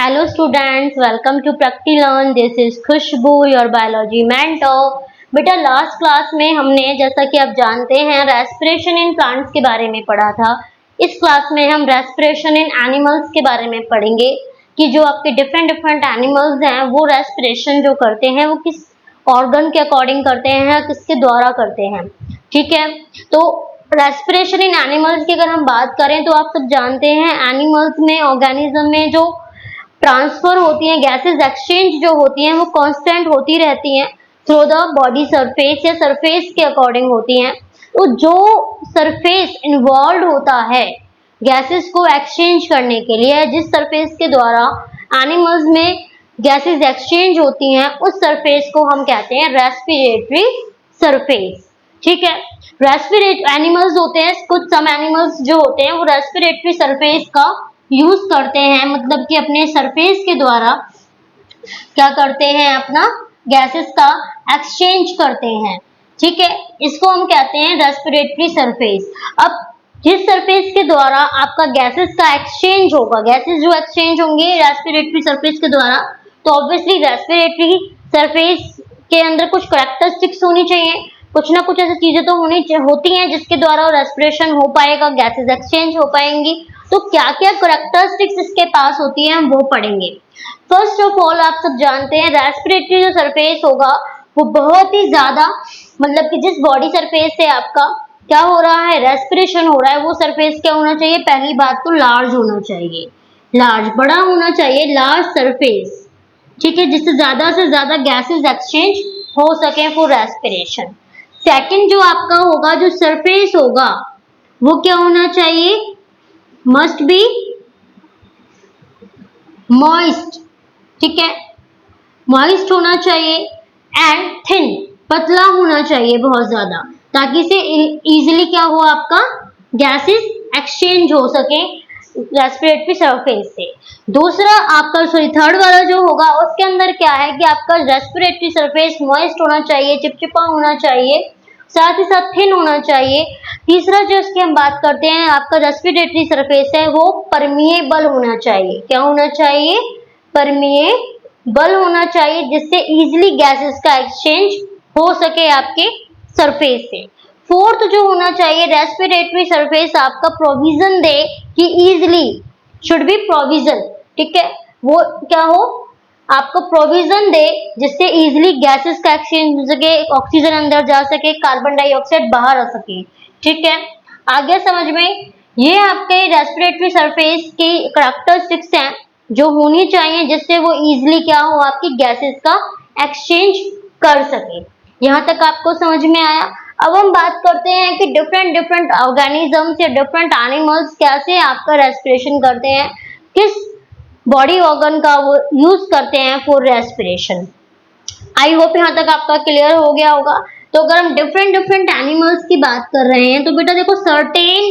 Hello students, welcome to PractiLearn. This is Khushboo your biology mentor. बेटा last class में हमने जैसा कि आप जानते हैं रेस्पिरेशन इन प्लांट्स के बारे में पढ़ा था। इस क्लास में हम रेस्पिरेशन इन एनिमल्स के बारे में पढ़ेंगे कि जो आपके डिफरेंट एनिमल्स हैं वो रेस्पिरेशन जो करते हैं वो किस ऑर्गन के अकॉर्डिंग करते हैं, किसके द्वारा करते हैं। ठीक है, तो रेस्पिरेशन इन एनिमल्स की अगर हम बात करें तो आप सब जानते हैं एनिमल्स में, ऑर्गेनिज्म में जो ट्रांसफर होती हैं, गैसेस एक्सचेंज जो होती हैं वो कांस्टेंट होती रहती हैं थ्रू द बॉडी सरफेस या सरफेस के अकॉर्डिंग होती हैं। तो जो सरफेस इन्वॉल्व होता है गैसेस को एक्सचेंज करने के लिए, जिस सरफेस के द्वारा एनिमल्स में गैसेस एक्सचेंज होती हैं उस सरफेस को हम कहते हैं रेस्पिरेटरी सरफेस। ठीक है, रेस्पिरेटरी एनिमल्स होते हैं, कुछ सम एनिमल्स जो होते हैं वो रेस्पिरेटरी सरफेस का यूज करते हैं, मतलब कि अपने सरफेस के द्वारा क्या करते हैं, अपना गैसेस का एक्सचेंज करते हैं। ठीक है, इसको हम कहते हैं रेस्पिरेटरी सरफेस। अब जिस सरफेस के द्वारा आपका गैसेस का एक्सचेंज होगा, गैसेस जो एक्सचेंज होंगे रेस्पिरेटरी सरफेस के द्वारा, तो ऑब्वियसली रेस्पिरेटरी सरफेस के अंदर कुछ कैरेक्टरिस्टिक्स होनी चाहिए, कुछ ना कुछ ऐसी चीजें तो होती हैं जिसके द्वारा रेस्पिरेशन हो पाएगा, गैसेस एक्सचेंज हो पाएंगी। तो क्या क्या कैरेक्टरिस्टिक्स इसके पास होती हैं हम वो पढ़ेंगे। फर्स्ट ऑफ ऑल आप सब जानते हैं रेस्पिरेटरी जो सरफेस होगा वो बहुत ही ज्यादा, मतलब कि जिस बॉडी सरफेस से आपका क्या हो रहा है, रेस्पिरेशन हो रहा है, वो सरफेस क्या होना चाहिए, पहली बात तो लार्ज होना चाहिए, लार्ज बड़ा होना चाहिए, लार्ज सरफेस। ठीक है, जिससे ज्यादा से ज्यादा गैसेस एक्सचेंज हो सके फॉर रेस्पिरेशन। सेकंड जो आपका होगा, जो सरफेस होगा वो क्या होना चाहिए, मस्ट बी मॉइस्ट। ठीक है, मॉइस्ट होना चाहिए एंड थिन, पतला होना चाहिए बहुत ज्यादा, ताकि से इजीली क्या हो, आपका गैसेस एक्सचेंज हो सके रेस्पिरेटरी सरफेस से। दूसरा आपका थर्ड वाला जो होगा उसके अंदर क्या है कि आपका रेस्पिरेटरी सरफेस मॉइस्ट होना चाहिए, चिपचिपा होना चाहिए, साथ ही साथ थिन होना चाहिए। तीसरा जो इसकी हम बात करते हैं, आपका रेस्पिरेटरी सरफेस है वो परमिएबल होना चाहिए। क्या होना चाहिए, परमिएबल होना चाहिए, जिससे इजीली गैसेस का एक्सचेंज हो सके आपके सरफेस से। फोर्थ जो होना चाहिए, रेस्पिरेटरी सरफेस आपका प्रोविजन दे कि इजीली, शुड बी प्रोविजन। ठीक है, वो क्या हो, आपको प्रोविजन दे जिससे इजीली गैसेस का एक्सचेंज हो सके, ऑक्सीजन अंदर जा सके, कार्बन डाइऑक्साइड बाहर आ सके। ठीक है, आगे समझ में, ये आपके रेस्पिरेटरी सरफेस की कैरेक्टरिस्टिक्स हैं जो होनी चाहिए जिससे वो इजीली क्या हो, आपकी गैसेस का एक्सचेंज कर सके। यहाँ तक आपको समझ में आया। अब हम बात करते हैं कि डिफरेंट ऑर्गेनिजम्स या डिफरेंट एनिमल्स कैसे आपका रेस्पिरेशन करते हैं, किस बॉडी ऑर्गन का वो यूज करते हैं फॉर रेस्पिरेशन। आई होप यहाँ तक आपका क्लियर हो गया होगा। तो अगर हम डिफरेंट एनिमल्स की बात कर रहे हैं तो बेटा देखो, सर्टेन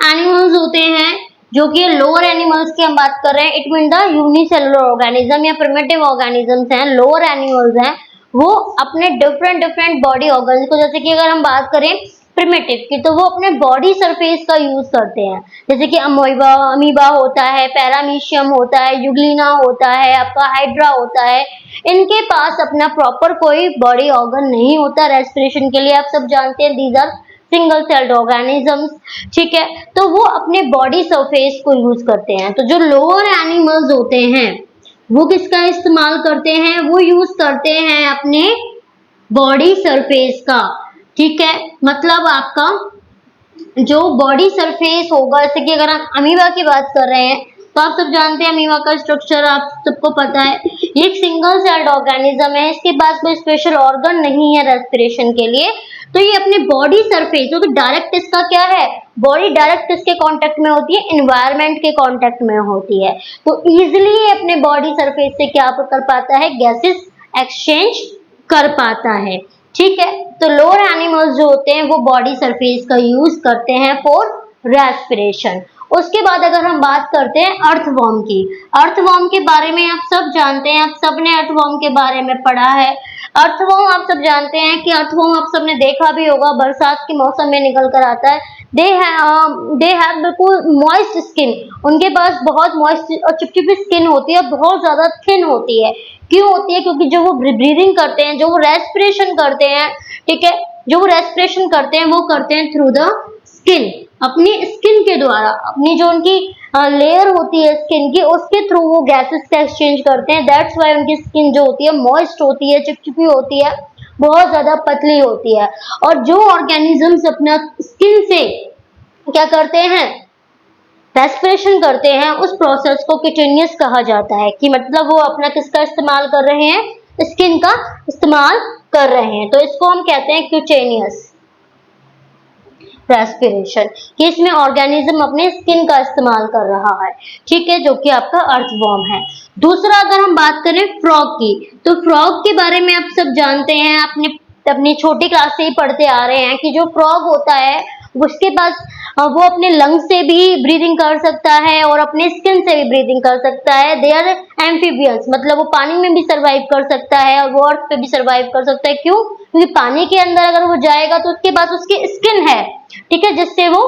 एनिमल्स होते हैं जो कि लोअर एनिमल्स की हम बात कर रहे हैं, it mean the unicellular organism या प्रिमिटिव ऑर्गेनिजम्स हैं, लोअर एनिमल्स हैं, वो अपने डिफरेंट बॉडी ऑर्गन्स को, जैसे कि अगर हम बात करें प्रिमिटिव की, तो वो अपने बॉडी सरफेस का यूज करते हैं, जैसे कि अमीबा होता है, पैरामीशियम होता है, यूग्लिना होता है, आपका हाइड्रा होता है। इनके पास अपना प्रॉपर कोई बॉडी ऑर्गन नहीं होता रेस्पिरेशन के लिए, आप सब जानते हैं these are single celled organisms. ठीक है, तो वो अपने बॉडी सरफेस को यूज करते हैं। तो जो लोअर एनिमल्स होते हैं वो किसका इस्तेमाल करते हैं, वो यूज करते हैं अपने बॉडी सरफेस का। ठीक है, मतलब आपका जो बॉडी सरफेस होगा, जैसे कि अगर हम अमीबा की बात कर रहे हैं तो आप सब जानते हैं अमीबा का स्ट्रक्चर आप सबको पता है, ये एक सिंगल सेल्ड ऑर्गेनिज्म है, इसके पास कोई स्पेशल ऑर्गन नहीं है रेस्पिरेशन के लिए। तो ये अपने बॉडी सरफेस, क्योंकि डायरेक्ट इसका क्या है, बॉडी डायरेक्ट इसके कांटेक्ट में होती है, एनवायरनमेंट के कांटेक्ट में होती है, तो इजीली अपने बॉडी सरफेस से क्या कर पाता है, गैसेस एक्सचेंज कर पाता है। ठीक है, तो लोअर एनिमल्स जो होते हैं वो बॉडी सरफेस का यूज करते हैं फॉर रेस्पिरेशन। उसके बाद अगर हम बात करते हैं अर्थवर्म की, अर्थवर्म के बारे में आप सब जानते हैं, आप सब ने अर्थवर्म के बारे में पढ़ा है। अर्थवर्म आप सब जानते हैं कि अर्थवर्म आप सबने देखा भी होगा, बरसात के मौसम में निकल कर आता है, दे हैव बिल्कुल मॉइस्ट स्किन, उनके पास बहुत मॉइस्ट और चिपचिपी स्किन होती है, बहुत ज्यादा थिन होती है। क्यों होती है? क्योंकि जो वो ब्रीदिंग करते हैं, जो वो रेस्पिरेशन करते हैं, ठीक है, जो वो रेस्पिरेशन करते हैं वो करते हैं थ्रू द स्किन, अपनी स्किन के द्वारा, अपनी जो उनकी लेयर होती है स्किन की, उसके थ्रू वो गैसेस का एक्सचेंज करते हैं। दैट्स वाई उनकी स्किन जो होती है मॉइस्ट होती है, चिपचिपी होती है, बहुत ज्यादा पतली होती है। और जो ऑर्गेनिजम्स अपना स्किन से क्या करते हैं, रेस्पिरेशन करते हैं, उस प्रोसेस को क्यूटेनियस कहा जाता है। कि मतलब वो अपना किसका इस्तेमाल कर रहे हैं, स्किन का इस्तेमाल कर रहे हैं, तो इसको हम कहते हैं क्यूटेनियस रेस्पिरेशन, कि इसमें ऑर्गेनिज्म अपने स्किन का इस्तेमाल कर रहा है, ठीक है, जो कि आपका अर्थवॉर्म है। दूसरा अगर हम बात करें फ्रॉग की, तो फ्रॉग के बारे में आप सब जानते हैं, अपनी छोटी क्लास से ही पढ़ते आ रहे हैं कि जो फ्रॉग होता है उसके पास वो अपने लंग से भी ब्रीदिंग कर सकता है और अपने स्किन से भी ब्रीदिंग कर सकता है। दे आर एम्फीबियंस, मतलब वो पानी में भी सर्वाइव कर सकता है और वो अर्थ पे भी सर्वाइव कर सकता है। क्यों? क्योंकि पानी के अंदर अगर वो जाएगा तो उसके पास उसकी स्किन है, ठीक है, जिससे वो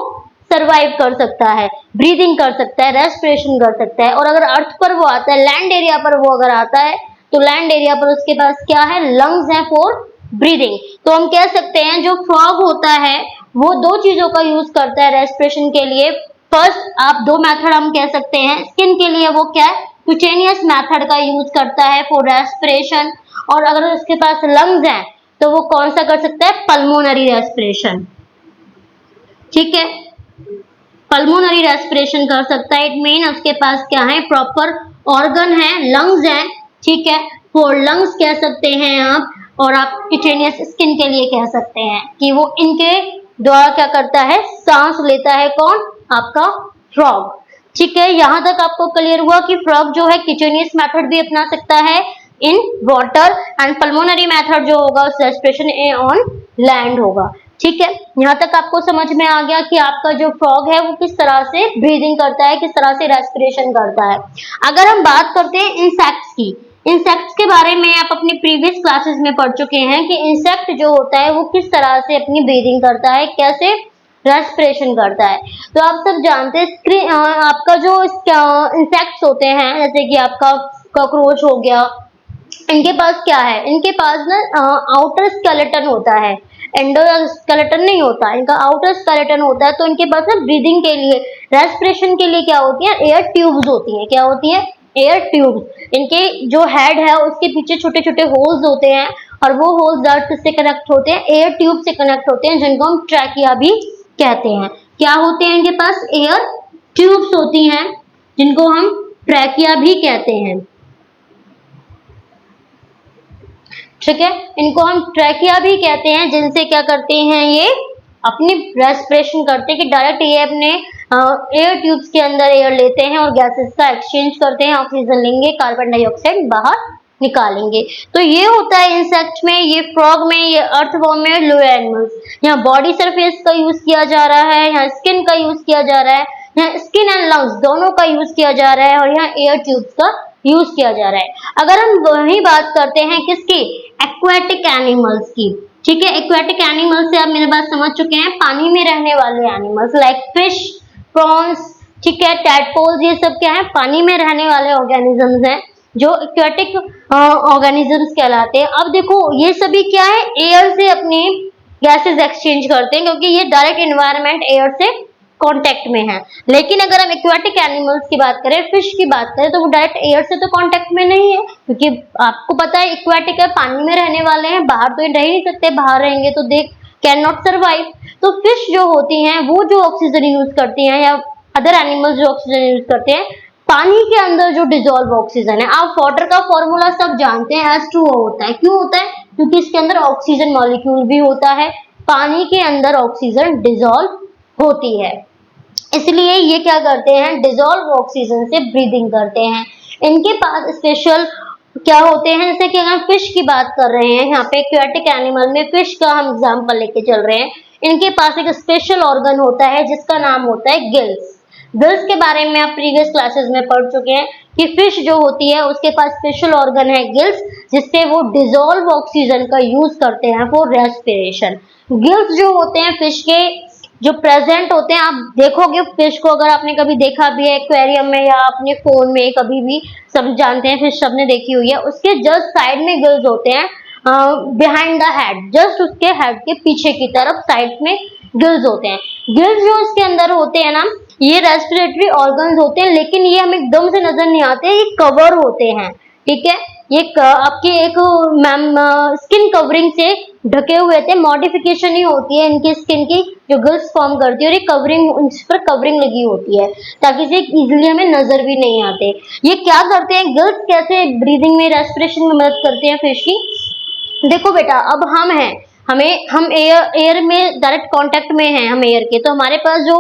सर्वाइव कर सकता है, ब्रीदिंग कर सकता है, रेस्पिरेशन कर सकता है। और अगर अर्थ पर वो आता है, लैंड एरिया पर वो अगर आता है, तो लैंड एरिया पर उसके पास क्या है, लंग्स हैं फॉर ब्रीदिंग। तो हम कह सकते हैं जो फ्रॉग होता है वो दो चीजों का यूज करता है रेस्पिरेशन के लिए। फर्स्ट, आप दो मेथड हम कह सकते हैं, स्किन के लिए वो क्या है, क्यूटेनियस मेथड का यूज करता है फॉर रेस्पिरेशन। और अगर उसके पास लंग्स हैं तो वो कौन सा कर सकता है, पल्मोनरी रेस्पिरेशन, ठीक है, पल्मोनरी रेस्पिरेशन कर सकता है। इट मीन उसके पास क्या है, प्रॉपर ऑर्गन है, लंग्स है, ठीक है, फॉर लंग्स कह सकते हैं आप। और आप क्यूटेनियस स्किन के लिए कह सकते हैं कि वो इनके द्वारा क्या करता है, सांस लेता है, कौन, आपका फ्रॉग, ठीक है। यहां तक आपको क्लियर हुआ कि फ्रॉग जो है क्यूटेनियस मेथड भी अपना सकता है in water, and pulmonary method जो होगा उस रेस्पिरेशन ऑन लैंड होगा, ठीक है। यहाँ तक आपको समझ में आ गया कि आपका जो फ्रॉग है वो किस तरह से ब्रीदिंग करता है, किस तरह से रेस्पिरेशन करता है। अगर हम बात करते हैं इंसेक्ट्स की, इंसेक्ट्स के बारे में आप अपनी प्रीवियस क्लासेस में पढ़ चुके हैं कि इंसेक्ट जो होता है वो किस तरह से अपनी ब्रीदिंग करता है, कैसे रेस्पिरेशन करता है। तो आप सब जानते हैं आपका जो इंसेक्ट्स होते हैं, जैसे कि आपका कॉकरोच हो गया, इनके पास क्या है, इनके पास ना आउटर स्केलेटन होता है, एंडो स्केलेटन नहीं होता, इनका आउटर स्केलेटन होता है। तो इनके पास ना ब्रीदिंग के लिए, रेस्पिरेशन के लिए क्या होती है, एयर ट्यूब्स होती है। क्या होती है, एयर ट्यूब्स। इनके जो हेड है उसके पीछे छोटे छोटे होल्स होते हैं और वो होल्स अर्थ से कनेक्ट होते हैं, एयर ट्यूब से कनेक्ट होते हैं, जिनको हम ट्रैकिया भी कहते हैं। क्या होते हैं इनके पास, एयर ट्यूब्स होती हैं, जिनको हम ट्रैकिया भी कहते हैं, ठीक है। इनको हम ट्रैकिया भी कहते हैं, जिनसे क्या करते हैं, ये अपनी रेस्पिरेशन करते हैं कि डायरेक्ट ये अपने एयर ट्यूब्स के अंदर एयर लेते हैं और गैसेस का एक्सचेंज करते हैं, ऑक्सीजन लेंगे, कार्बन डाइऑक्साइड बाहर निकालेंगे। तो ये होता है इंसेक्ट में, ये फ्रॉग में, ये अर्थवॉर्म में, लोअर एनिमल्स। यहाँ बॉडी सरफेस का यूज किया जा रहा है, यहाँ स्किन का यूज किया जा रहा है, यहाँ स्किन एंड लंग्स दोनों का यूज किया जा रहा है, और यहाँ एयर ट्यूब्स का यूज किया जा रहा है। अगर हम वही बात करते हैं किसकी, एक्वेटिक एनिमल्स की, ठीक है। एक्वेटिक एनिमल्स से आप मेरे बात समझ चुके हैं, पानी में रहने वाले एनिमल्स लाइक फिश, प्रॉन्स, ठीक है, टैडपोल्स, ये सब क्या है, पानी में रहने वाले ऑर्गेनिजम्स हैं जो एक्वेटिक ऑर्गेनिजम्स कहलाते हैं। अब देखो ये सभी क्या है, एयर से अपनी गैसेस एक्सचेंज करते हैं, क्योंकि ये डायरेक्ट एनवायरनमेंट एयर से कांटेक्ट में है। लेकिन अगर हम एक्वेटिक एनिमल्स की बात करें, फिश की बात करें, तो वो डायरेक्ट एयर से तो कांटेक्ट में नहीं है, क्योंकि आपको पता है एक्वेटिक है, पानी में रहने वाले हैं, बाहर तो ये रह ही नहीं सकते, बाहर रहेंगे तो दे कैन नॉट सर्वाइव। तो फिश जो होती हैं वो जो ऑक्सीजन यूज करती हैं, या अदर एनिमल्स जो ऑक्सीजन यूज करते हैं, पानी के अंदर जो डिजोल्व ऑक्सीजन है, आप वाटर का फॉर्मूला सब जानते हैं, H2O होता है। क्यों होता है, क्योंकि इसके अंदर ऑक्सीजन मॉलिक्यूल भी होता है, पानी के अंदर ऑक्सीजन डिजोल्व होती है, इसलिए ये क्या करते हैं, डिजोल्व ऑक्सीजन से ब्रीदिंग करते हैं। इनके पास स्पेशल क्या होते हैं, जैसे कि अगर फिश की बात कर रहे हैं, यहाँ पे एक्वेटिक एनिमल में फिश का हम एग्जांपल लेके चल रहे हैं, इनके पास एक स्पेशल ऑर्गन होता है जिसका नाम होता है गिल्स। गिल्स के बारे में आप प्रीवियस क्लासेस में पढ़ चुके हैं कि फिश जो होती है उसके पास स्पेशल ऑर्गन है गिल्स, जिससे वो डिजोल्व ऑक्सीजन का यूज करते हैं फॉर रेस्पिरेशन। गिल्स जो होते हैं फिश के, जो प्रेजेंट होते हैं, आप देखोगे फिश को, अगर आपने कभी देखा भी है एक्वेरियम में या अपने फोन में कभी भी, सब जानते हैं फिश सबने देखी हुई है, उसके जस्ट साइड में गिल्स होते हैं, बिहाइंड द हेड, जस्ट उसके हेड के पीछे की तरफ साइड में गिल्स होते हैं। गिल्स जो इसके अंदर होते हैं ना, ये रेस्पिरेटरी ऑर्गन्स होते हैं, लेकिन ये हमें एकदम से नजर नहीं आते, ये कवर होते हैं, ठीक है। ये आपकी एक मैम स्किन कवरिंग से ढके हुए थे, मॉडिफिकेशन ही होती है इनकी स्किन की, जो गिल्स फॉर्म करती है, और ये कवरिंग, इस पर कवरिंग लगी होती है ताकि से इजीली हमें नजर भी नहीं आते। ये क्या करते हैं गिल्स, कैसे ब्रीदिंग में, रेस्पिरेशन में मदद करते हैं फिश की। देखो बेटा, अब हम एयर में डायरेक्ट कांटेक्ट में हैं, हम एयर के, तो हमारे पास जो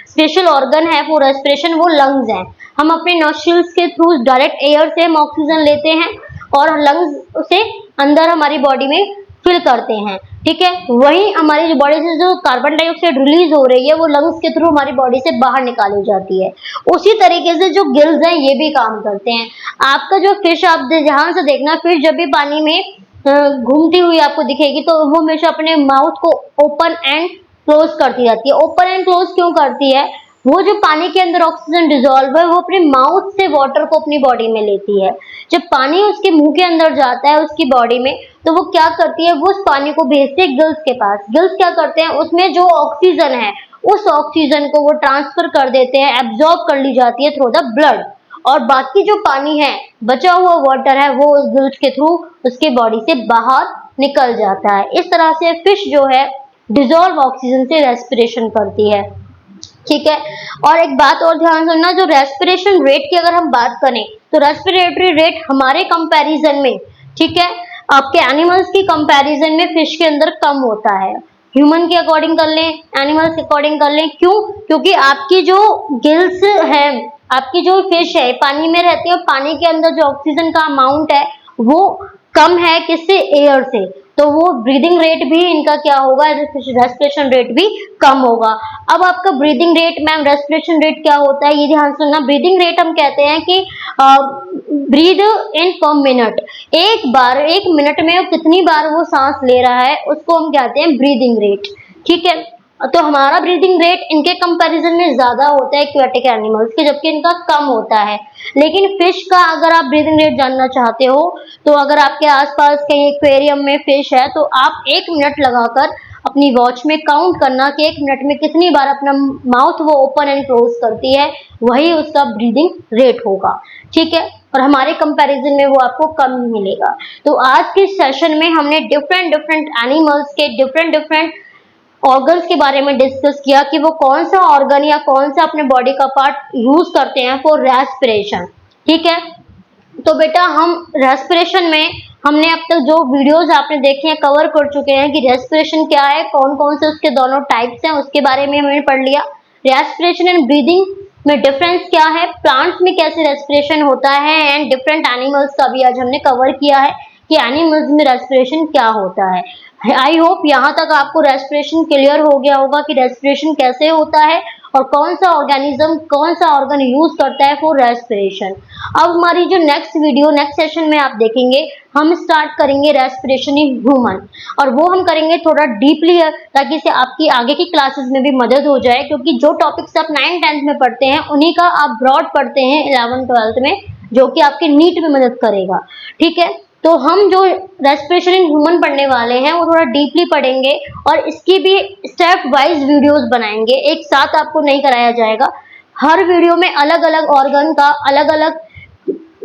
स्पेशल ऑर्गन है फॉर रेस्पिरेशन वो लंग्स हैं। हम अपने नोस्ट्रिल्स के थ्रू डायरेक्ट एयर से हम ऑक्सीजन लेते हैं और लंग्स से अंदर हमारी बॉडी में फिल करते हैं, ठीक है। वही हमारी जो बॉडी से जो कार्बन डाइऑक्साइड रिलीज हो रही है वो लंग्स के थ्रू हमारी बॉडी से बाहर निकाली जाती है। उसी तरीके से जो गिल्स हैं ये भी काम करते हैं। आपका जो फिश, आप ध्यान से देखना, फिश जब भी पानी में घूमती हुई आपको दिखेगी तो वो हमेशा अपने माउथ को ओपन एंड क्लोज करती रहती है। ओपन एंड क्लोज क्यों करती है? वो जो पानी के अंदर ऑक्सीजन डिजोल्व है वो अपने माउथ से वाटर को अपनी बॉडी में लेती है। जब पानी उसके मुंह के अंदर जाता है उसकी बॉडी में, तो वो क्या करती है, वो उस पानी को भेजते हैं गिल्स के पास। गिल्स क्या करते हैं, उसमें जो ऑक्सीजन है उस ऑक्सीजन को वो ट्रांसफर कर देते हैं, एब्जॉर्ब कर ली जाती है थ्रू द ब्लड, और बाकी जो पानी है, बचा हुआ वाटर है, वो उस गिल्स के थ्रू उसके बॉडी से बाहर निकल जाता है। इस तरह से फिश जो है डिजोल्व ऑक्सीजन से रेस्पिरेशन करती है, ठीक है। और एक बात और ध्यान सुनना, जो रेस्पिरेशन रेट की अगर हम बात करें तो रेस्पिरेटरी रेट हमारे कंपैरिजन में, ठीक है, आपके एनिमल्स की कंपैरिजन में फिश के अंदर कम होता है। ह्यूमन के अकॉर्डिंग कर लें, एनिमल्स के अकॉर्डिंग कर लें, क्यों? क्योंकि आपकी जो गिल्स है, आपकी जो फिश है पानी में रहती है, पानी के अंदर जो ऑक्सीजन का अमाउंट है वो कम है, किससे? एयर से। तो वो ब्रीदिंग रेट भी इनका क्या होगा, रेस्पिरेशन रेट भी कम होगा। अब आपका breathing rate, ma'am respiration rate क्या होता है ये ध्यान सुनना। ब्रीदिंग रेट हम कहते हैं कि ब्रीद इन पर मिनट, एक मिनट में कितनी बार वो सांस ले रहा है उसको हम कहते हैं ब्रीदिंग रेट, ठीक है। तो हमारा ब्रीदिंग रेट इनके कंपैरिजन में ज्यादा होता है एक्वेटिक एनिमल्स के, जबकि इनका कम होता है। लेकिन फिश का अगर आप ब्रीदिंग रेट जानना चाहते हो तो अगर आपके आसपास कहीं एक्वेरियम में फिश है तो आप 1 मिनट लगाकर अपनी वॉच में काउंट करना कि 1 मिनट में कितनी बार अपना माउथ वो ओपन एंड क्लोज करती है, वही उसका ब्रीदिंग रेट होगा, ठीक है। और हमारे कंपैरिजन में वो आपको कम ही मिलेगा। तो आज के सेशन में हमने डिफरेंट एनिमल्स के डिफरेंट ऑर्गन्स के बारे में डिस्कस किया कि वो कौन सा ऑर्गन या कौन सा अपने बॉडी का पार्ट यूज करते हैं फॉर रेस्पिरेशन, ठीक है। तो बेटा हम रेस्पिरेशन में हमने अब तक जो वीडियोस आपने देखे हैं कवर कर चुके हैं कि रेस्पिरेशन क्या है, कौन कौन से उसके दोनों टाइप्स हैं, उसके बारे में हमने पढ़ लिया। रेस्पिरेशन एंड ब्रीदिंग में डिफरेंस क्या है, प्लांट्स में कैसे रेस्पिरेशन होता है, एंड डिफरेंट एनिमल्स का भी आज हमने कवर किया है कि एनिमल्स में रेस्पिरेशन क्या होता है। आई होप यहाँ तक आपको रेस्पिरेशन क्लियर हो गया होगा कि रेस्पिरेशन कैसे होता है और कौन सा ऑर्गेनिज्म, कौन सा ऑर्गन यूज करता है फॉर रेस्पिरेशन। अब हमारी जो नेक्स्ट वीडियो, नेक्स्ट सेशन में आप देखेंगे, हम स्टार्ट करेंगे रेस्पिरेशन इन ह्यूमन, और वो हम करेंगे थोड़ा डीपली ताकि से आपकी आगे की क्लासेस में भी मदद हो जाए, क्योंकि जो टॉपिक्स आप 9th-10th में पढ़ते हैं उन्हीं का आप ब्रॉड पढ़ते हैं 11th-12th में, जो कि आपके नीट में मदद करेगा, ठीक है। तो हम जो रेस्पिरेशन इन ह्यूमन पढ़ने वाले हैं वो थोड़ा डीपली पढ़ेंगे और इसकी भी स्टेप वाइज वीडियोस बनाएंगे, एक साथ आपको नहीं कराया जाएगा। हर वीडियो में अलग अलग ऑर्गन का, अलग अलग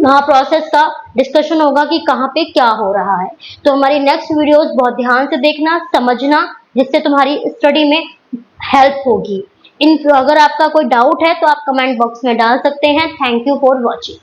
प्रोसेस का डिस्कशन होगा कि कहाँ पे क्या हो रहा है। तो हमारी नेक्स्ट वीडियोस बहुत ध्यान से देखना, समझना, जिससे तुम्हारी स्टडी में हेल्प होगी। अगर आपका कोई डाउट है तो आप कमेंट बॉक्स में डाल सकते हैं। Thank you for watching.